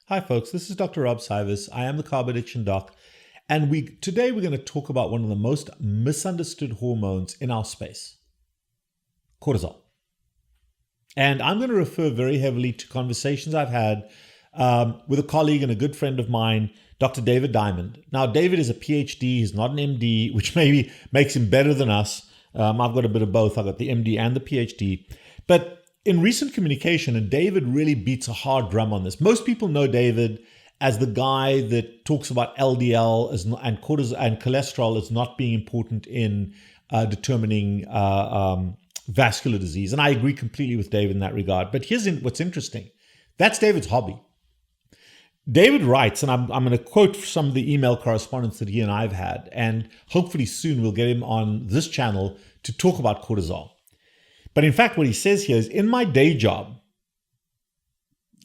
Hi folks, this is Dr. Rob CYWES. I am the Carb Addiction Doc, and today we're going to talk about one of the most misunderstood hormones in our space, cortisol. And I'm going to refer very heavily to conversations I've had with a colleague and a good friend of mine, Dr. David Diamond. Now, David is a Ph.D., he's not an M.D., which maybe makes him better than us. I've got a bit of both. I've got the M.D. and the Ph.D. But in recent communication, and David really beats a hard drum on this. Most people know David as the guy that talks about LDL and cortisol and cholesterol as not being important in determining vascular disease. And I agree completely with David in that regard. But here's what's interesting. That's David's hobby. David writes, and I'm going to quote some of the email correspondence that he and I have had, and hopefully soon we'll get him on this channel to talk about cortisol. But in fact, what he says here is, in my day job,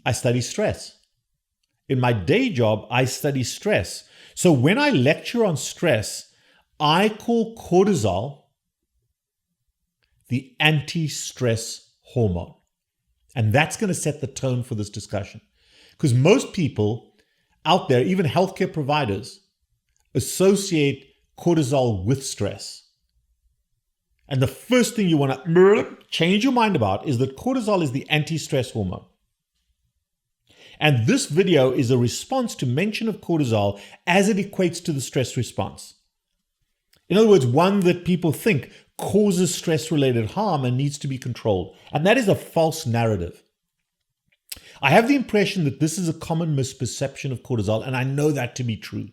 I study stress. In my day job, I study stress. So when I lecture on stress, I call cortisol the anti-stress hormone. And that's going to set the tone for this discussion. Because most people out there, even healthcare providers, associate cortisol with stress. And the first thing you want to change your mind about is that cortisol is the anti-stress hormone. And this video is a response to mention of cortisol as it equates to the stress response. In other words, one that people think causes stress-related harm and needs to be controlled. And that is a false narrative. I have the impression that this is a common misperception of cortisol, and I know that to be true.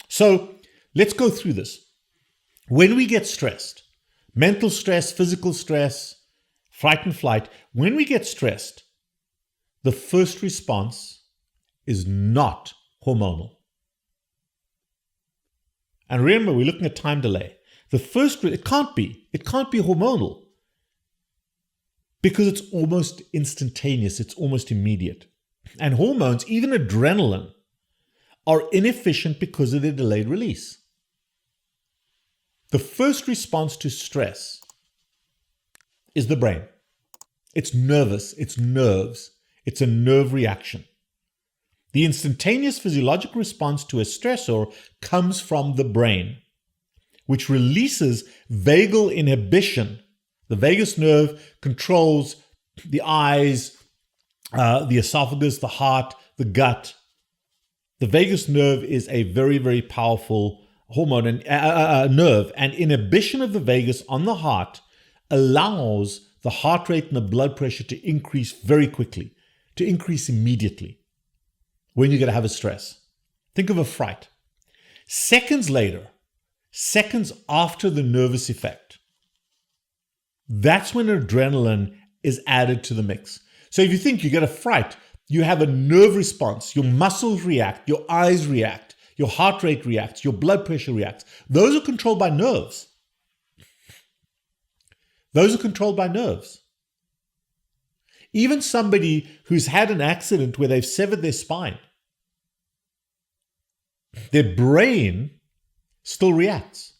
So let's go through this. When we get stressed, mental stress, physical stress, fight and flight, when we get stressed, the first response is not hormonal. And remember, we're looking at time delay. It can't be hormonal because it's almost instantaneous, it's almost immediate. And hormones, even adrenaline, are inefficient because of their delayed release. The first response to stress is the brain. It's nervous, it's nerves, it's a nerve reaction. The instantaneous physiological response to a stressor comes from the brain, which releases vagal inhibition. The vagus nerve controls the eyes, the esophagus, the heart, the gut. The vagus nerve is a very, very powerful hormone and nerve, and inhibition of the vagus on the heart allows the heart rate and the blood pressure to increase very quickly, to increase immediately when you're going to have a stress. Think of a fright. Seconds later, seconds after the nervous effect, that's when adrenaline is added to the mix. So if you think you get a fright, you have a nerve response, your muscles react, your eyes react, your heart rate reacts, your blood pressure reacts. Those are controlled by nerves. Those are controlled by nerves. Even somebody who's had an accident where they've severed their spine, their brain still reacts.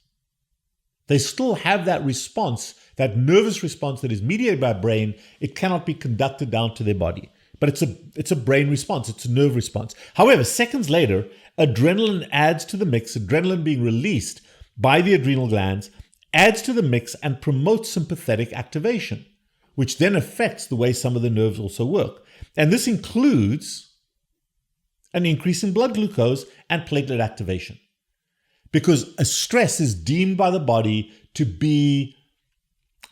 They still have that response, that nervous response that is mediated by brain. It cannot be conducted down to their body. But it's a brain response, it's a nerve response. However, seconds later, adrenaline adds to the mix, adrenaline being released by the adrenal glands, adds to the mix and promotes sympathetic activation, which then affects the way some of the nerves also work. And this includes an increase in blood glucose and platelet activation. Because a stress is deemed by the body to be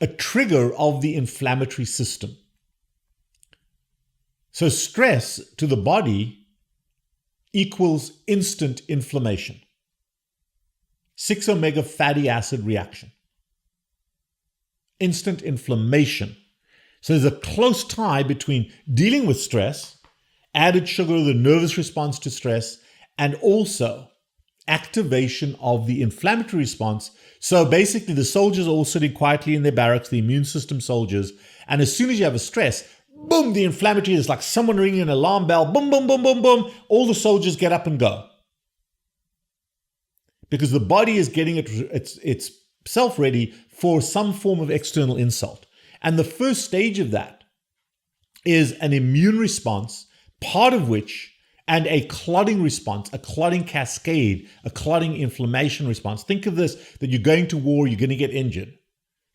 a trigger of the inflammatory system. So stress to the body equals instant inflammation. 6-omega fatty acid reaction. Instant inflammation. So there's a close tie between dealing with stress, added sugar, the nervous response to stress, and also activation of the inflammatory response. So basically the soldiers are all sitting quietly in their barracks, the immune system soldiers, and as soon as you have a stress, boom, the inflammatory is like someone ringing an alarm bell, boom, boom, boom, boom, boom. All the soldiers get up and go. Because the body is getting itself ready for some form of external insult. And the first stage of that is an immune response, part of which, and a clotting response, a clotting cascade, a clotting inflammation response. Think of this, that you're going to war, you're going to get injured.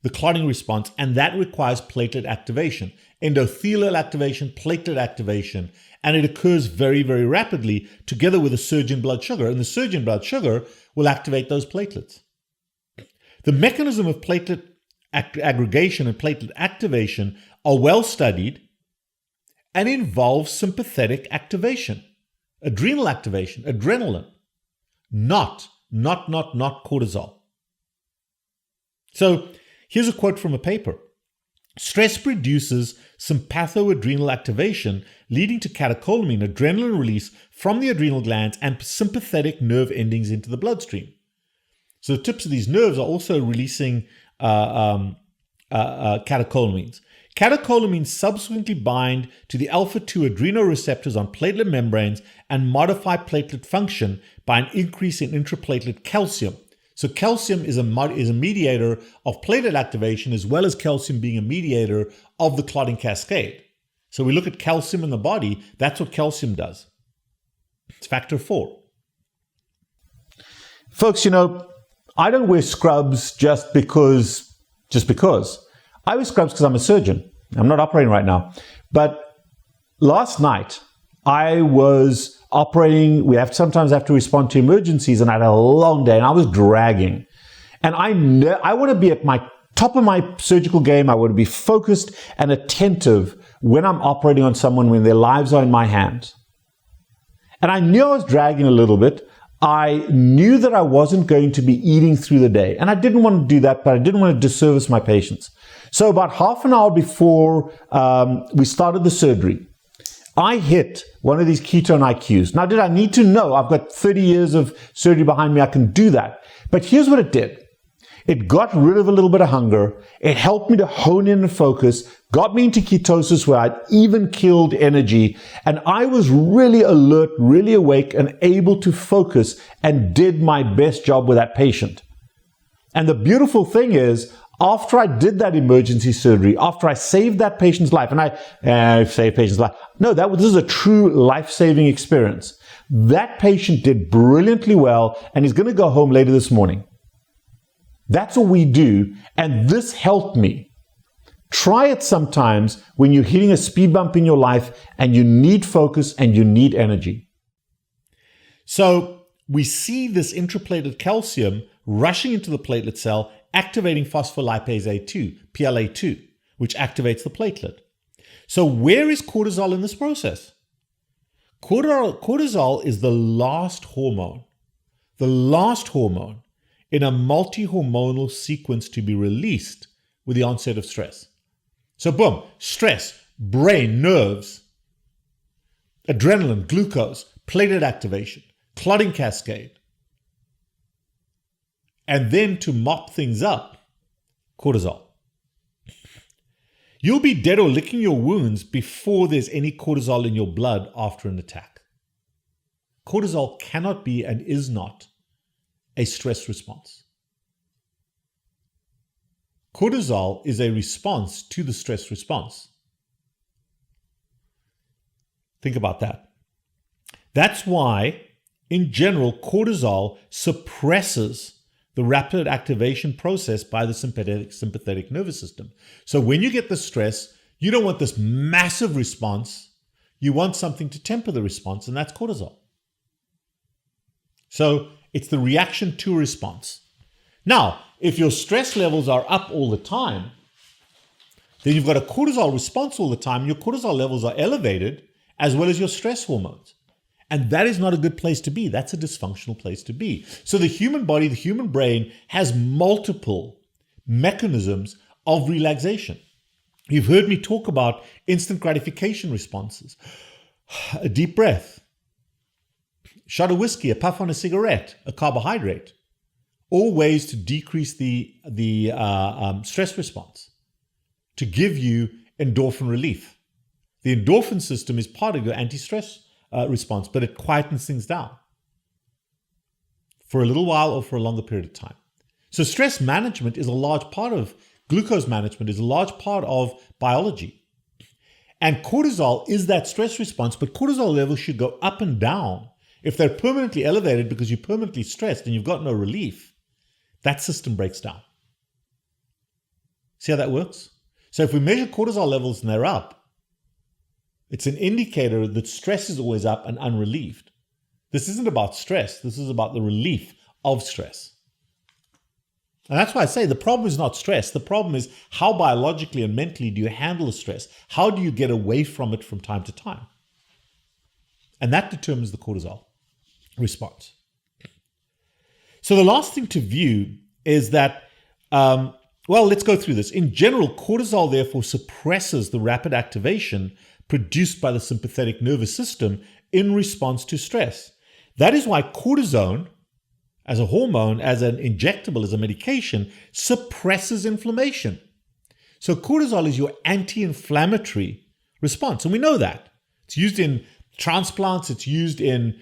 The clotting response, and that requires platelet activation, endothelial activation, platelet activation, and it occurs very, very rapidly together with a surge in blood sugar, and the surge in blood sugar will activate those platelets. The mechanism of platelet aggregation and platelet activation are well studied and involve sympathetic activation, adrenal activation, adrenaline, not cortisol. So here's a quote from a paper. Stress produces sympathoadrenal activation, leading to catecholamine, adrenaline release from the adrenal glands and sympathetic nerve endings into the bloodstream. So the tips of these nerves are also releasing catecholamines. Catecholamines subsequently bind to the alpha-2 adrenoreceptors on platelet membranes and modify platelet function by an increase in intraplatelet calcium. So calcium is a mediator of platelet activation, as well as calcium being a mediator of the clotting cascade. So we look at calcium in the body, that's what calcium does. It's factor 4. Folks, I don't wear scrubs just because. I wear scrubs because I'm a surgeon. I'm not operating right now. But last night, I was operating. We sometimes have to respond to emergencies, and I had a long day, and I was dragging. And I want to be at my top of my surgical game. I want to be focused and attentive when I'm operating on someone, when their lives are in my hands. And I knew I was dragging a little bit. I knew that I wasn't going to be eating through the day. And I didn't want to do that, but I didn't want to disservice my patients. So about half an hour before we started the surgery, I hit one of these ketone IQs. Now, did I need to? No, I've got 30 years of surgery behind me. I can do that. But here's what it did. It got rid of a little bit of hunger. It helped me to hone in and focus, got me into ketosis where I'd even killed energy. And I was really alert, really awake, and able to focus and did my best job with that patient. And the beautiful thing is, after I did that emergency surgery, after I saved that patient's life, and I saved patient's life. No, this is a true life-saving experience. That patient did brilliantly well, and he's going to go home later this morning. That's what we do, and this helped me. Try it sometimes when you're hitting a speed bump in your life and you need focus and you need energy. So we see this intraplatelet calcium rushing into the platelet cell, activating phospholipase A2, PLA2, which activates the platelet. So where is cortisol in this process? Cortisol is the last hormone in a multi-hormonal sequence to be released with the onset of stress. So boom, stress, brain, nerves, adrenaline, glucose, platelet activation, clotting cascade. And then to mop things up, cortisol. You'll be dead or licking your wounds before there's any cortisol in your blood after an attack. Cortisol cannot be and is not a stress response. Cortisol is a response to the stress response. Think about that. That's why, in general, cortisol suppresses the rapid activation process by the sympathetic nervous system. So when you get the stress, you don't want this massive response. You want something to temper the response, and that's cortisol. So it's the reaction to a response. Now, if your stress levels are up all the time, then you've got a cortisol response all the time. Your cortisol levels are elevated, as well as your stress hormones. And that is not a good place to be. That's a dysfunctional place to be. So the human body, the human brain has multiple mechanisms of relaxation. You've heard me talk about instant gratification responses. A deep breath, shot of whiskey, a puff on a cigarette, a carbohydrate. All ways to decrease the stress response, to give you endorphin relief. The endorphin system is part of your anti-stress response, but it quietens things down for a little while or for a longer period of time. So stress management is a large part of, glucose management is a large part of biology. And cortisol is that stress response, but cortisol levels should go up and down. If they're permanently elevated because you're permanently stressed and you've got no relief, that system breaks down. See how that works? So if we measure cortisol levels and they're up, it's an indicator that stress is always up and unrelieved. This isn't about stress. This is about the relief of stress. And that's why I say the problem is not stress. The problem is how biologically and mentally do you handle the stress? How do you get away from it from time to time? And that determines the cortisol response. So the last thing to view is that, let's go through this. In general, cortisol therefore suppresses the rapid activation produced by the sympathetic nervous system in response to stress. That is why cortisone, as a hormone, as an injectable, as a medication, suppresses inflammation. So cortisol is your anti-inflammatory response, and we know that. It's used in transplants, it's used in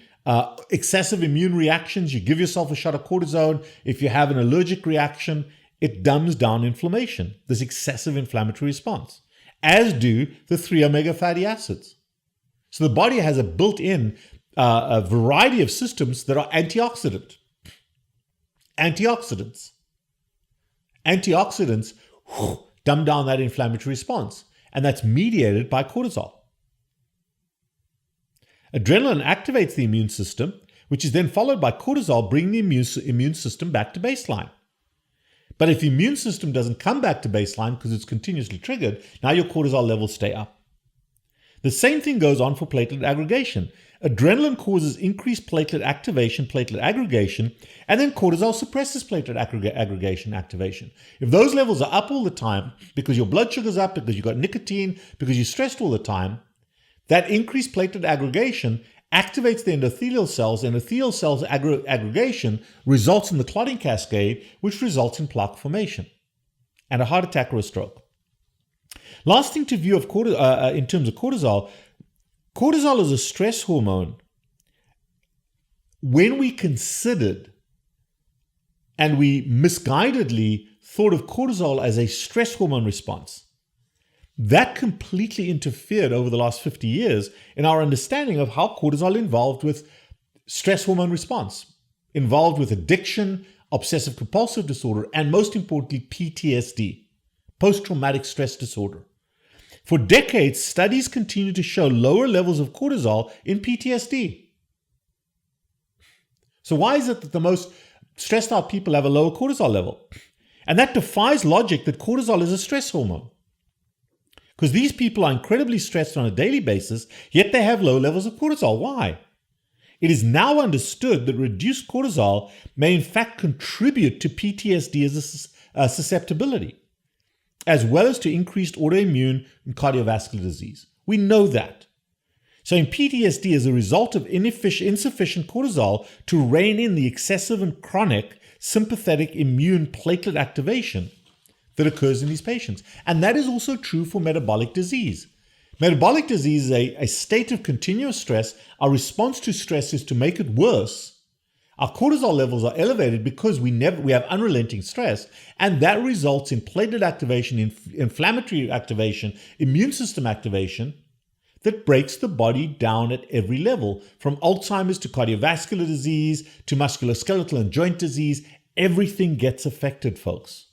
excessive immune reactions. You give yourself a shot of cortisone. If you have an allergic reaction, it dumbs down inflammation, this excessive inflammatory response, as do the 3-omega fatty acids. So the body has a built-in a variety of systems that are antioxidant. Antioxidants dumb down that inflammatory response, and that's mediated by cortisol. Adrenaline activates the immune system, which is then followed by cortisol, bringing the immune system back to baseline. But if the immune system doesn't come back to baseline because it's continuously triggered, now your cortisol levels stay up. The same thing goes on for platelet aggregation. Adrenaline causes increased platelet activation, platelet aggregation, and then cortisol suppresses platelet aggregation activation. If those levels are up all the time, because your blood sugar's up, because you've got nicotine, because you're stressed all the time, that increased platelet aggregation activates the endothelial cells, and endothelial cells aggregation results in the clotting cascade, which results in plaque formation and a heart attack or a stroke. Last thing to view of in terms of cortisol, cortisol is a stress hormone. When we considered and we misguidedly thought of cortisol as a stress hormone response, that completely interfered over the last 50 years in our understanding of how cortisol involved with stress hormone response, involved with addiction, obsessive compulsive disorder, and most importantly, PTSD, post-traumatic stress disorder. For decades, studies continue to show lower levels of cortisol in PTSD. So why is it that the most stressed out people have a lower cortisol level? And that defies logic that cortisol is a stress hormone. Because these people are incredibly stressed on a daily basis, yet they have low levels of cortisol. Why? It is now understood that reduced cortisol may in fact contribute to PTSD as a susceptibility, as well as to increased autoimmune and cardiovascular disease. We know that. So in PTSD, as a result of insufficient cortisol to rein in the excessive and chronic sympathetic immune platelet activation that occurs in these patients. And that is also true for metabolic disease. Metabolic disease is a state of continuous stress. Our response to stress is to make it worse. Our cortisol levels are elevated because we have unrelenting stress, and that results in platelet activation, inflammatory activation, immune system activation that breaks the body down at every level, from Alzheimer's to cardiovascular disease to musculoskeletal and joint disease. Everything gets affected, folks.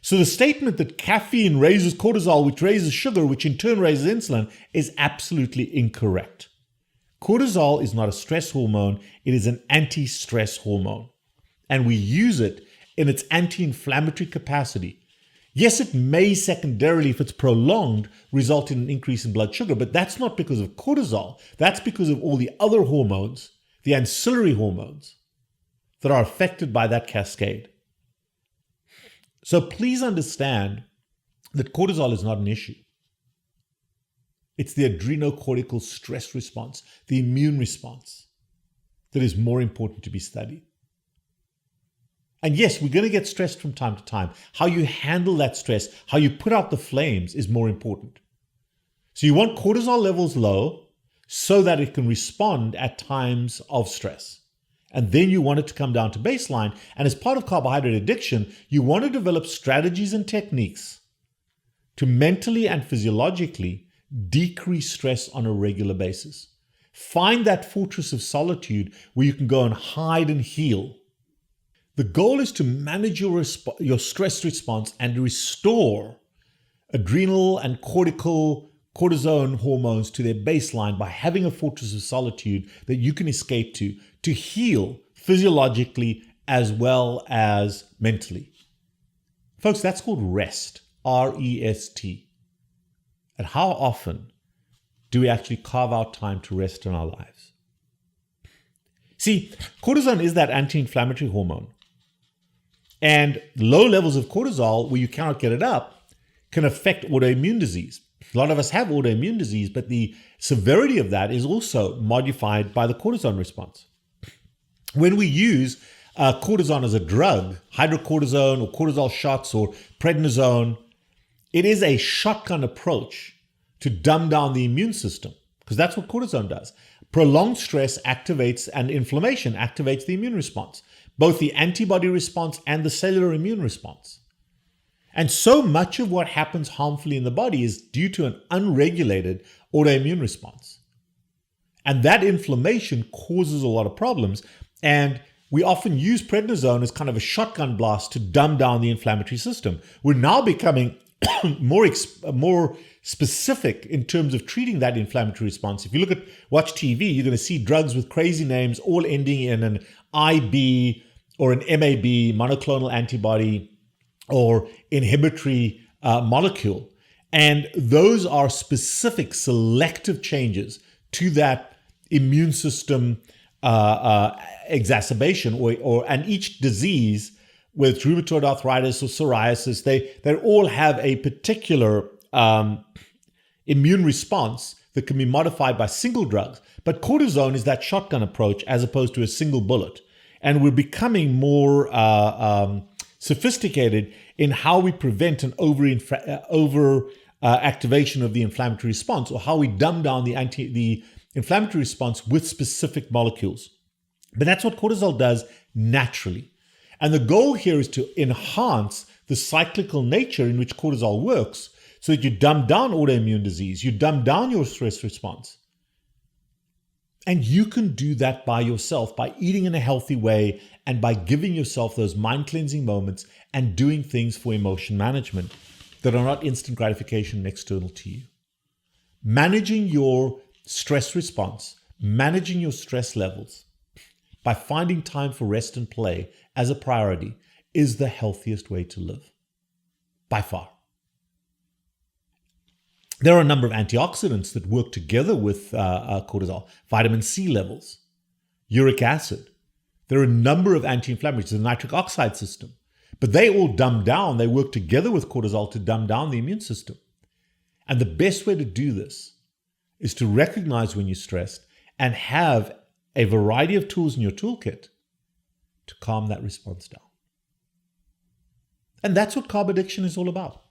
So the statement that caffeine raises cortisol, which raises sugar, which in turn raises insulin, is absolutely incorrect. Cortisol is not a stress hormone, it is an anti-stress hormone. And we use it in its anti-inflammatory capacity. Yes, it may secondarily, if it's prolonged, result in an increase in blood sugar, but that's not because of cortisol. That's because of all the other hormones, the ancillary hormones, that are affected by that cascade. So please understand that cortisol is not an issue. It's the adrenocortical stress response, the immune response, that is more important to be studied. And yes, we're going to get stressed from time to time. How you handle that stress, how you put out the flames is more important. So you want cortisol levels low so that it can respond at times of stress. And then you want it to come down to baseline. And as part of carbohydrate addiction, you want to develop strategies and techniques to mentally and physiologically decrease stress on a regular basis. Find that fortress of solitude where you can go and hide and heal. The goal is to manage your stress response and restore adrenal and cortisone hormones to their baseline by having a fortress of solitude that you can escape to heal physiologically as well as mentally. Folks, that's called rest, R-E-S-T. And how often do we actually carve out time to rest in our lives? See, cortisone is that anti-inflammatory hormone. And low levels of cortisol, where you cannot get it up, can affect autoimmune disease. A lot of us have autoimmune disease, but the severity of that is also modified by the cortisone response. When we use cortisone as a drug, hydrocortisone or cortisol shots or prednisone, it is a shotgun approach to dumb down the immune system, because that's what cortisone does. Prolonged stress activates, and inflammation activates the immune response, both the antibody response and the cellular immune response. And so much of what happens harmfully in the body is due to an unregulated autoimmune response. And that inflammation causes a lot of problems. And we often use prednisone as kind of a shotgun blast to dumb down the inflammatory system. We're now becoming more specific in terms of treating that inflammatory response. If you watch TV, you're going to see drugs with crazy names all ending in an IB or an MAB, monoclonal antibody, or inhibitory molecule. And those are specific selective changes to that immune system exacerbation, and each disease, whether it's rheumatoid arthritis or psoriasis, they all have a particular immune response that can be modified by single drugs. But cortisone is that shotgun approach as opposed to a single bullet. And we're becoming more sophisticated in how we prevent an over activation of the inflammatory response, or how we dumb down the inflammatory response with specific molecules. But that's what cortisol does naturally. And the goal here is to enhance the cyclical nature in which cortisol works so that you dumb down autoimmune disease, you dumb down your stress response. And you can do that by yourself, by eating in a healthy way and by giving yourself those mind-cleansing moments and doing things for emotion management that are not instant gratification and external to you. Managing your stress response, managing your stress levels by finding time for rest and play as a priority is the healthiest way to live, by far. There are a number of antioxidants that work together with cortisol, vitamin C levels, uric acid. There are a number of anti-inflammatories, the nitric oxide system, but they all dumb down, they work together with cortisol to dumb down the immune system. And the best way to do this is to recognize when you're stressed and have a variety of tools in your toolkit to calm that response down. And that's what carb addiction is all about.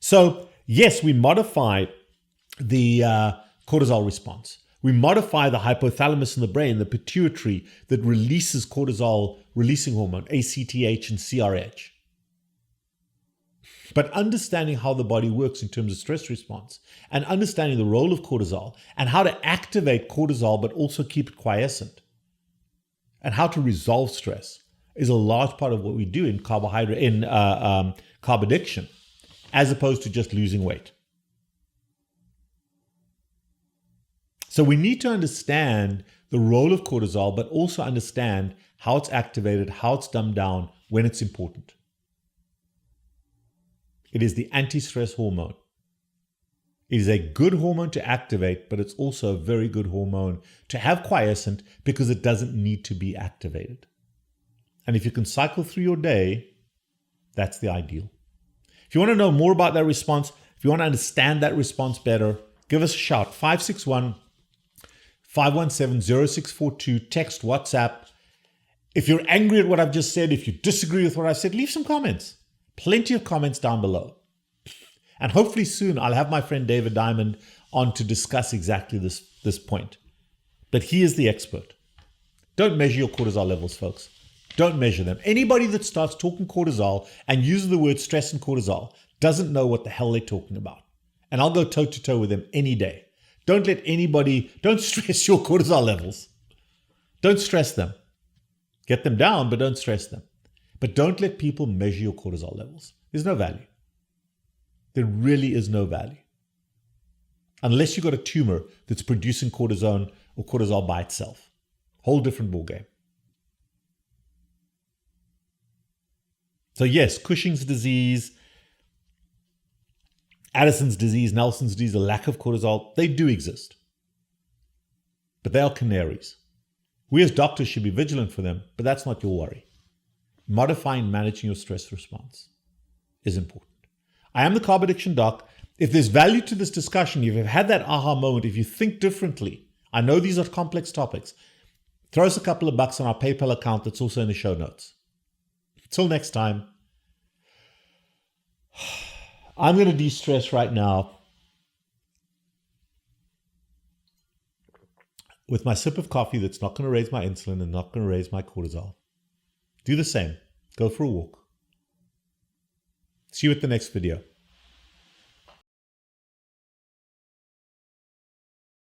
So, yes, we modify the cortisol response. We modify the hypothalamus in the brain, the pituitary that releases cortisol releasing hormone, ACTH and CRH. But understanding how the body works in terms of stress response and understanding the role of cortisol and how to activate cortisol but also keep it quiescent and how to resolve stress is a large part of what we do in carb addiction, as opposed to just losing weight. So we need to understand the role of cortisol, but also understand how it's activated, how it's dumbed down, when it's important. It is the anti-stress hormone. It is a good hormone to activate, but it's also a very good hormone to have quiescent because it doesn't need to be activated. And if you can cycle through your day, that's the ideal. If you want to know more about that response, if you want to understand that response better, give us a shout. 561-517-0642, text, WhatsApp. If you're angry at what I've just said, if you disagree with what I've said, leave some comments. Plenty of comments down below. And hopefully soon I'll have my friend David Diamond on to discuss exactly this point. But he is the expert. Don't measure your cortisol levels, folks. Don't measure them. Anybody that starts talking cortisol and uses the word stress and cortisol doesn't know what the hell they're talking about. And I'll go toe to toe with them any day. Don't stress your cortisol levels. Don't stress them. Get them down, but don't stress them. But don't let people measure your cortisol levels. There's no value. There really is no value. Unless you've got a tumor that's producing cortisone or cortisol by itself. Whole different ballgame. So yes, Cushing's disease, Addison's disease, Nelson's disease, a lack of cortisol, they do exist. But they are canaries. We as doctors should be vigilant for them, but that's not your worry. Modifying and managing your stress response is important. I am the Carb Addiction Doc. If there's value to this discussion, if you've had that aha moment, if you think differently, I know these are complex topics, throw us a couple of bucks on our PayPal account that's also in the show notes. Until next time, I'm going to de-stress right now with my sip of coffee that's not going to raise my insulin and not going to raise my cortisol. Do the same. Go for a walk. See you at the next video.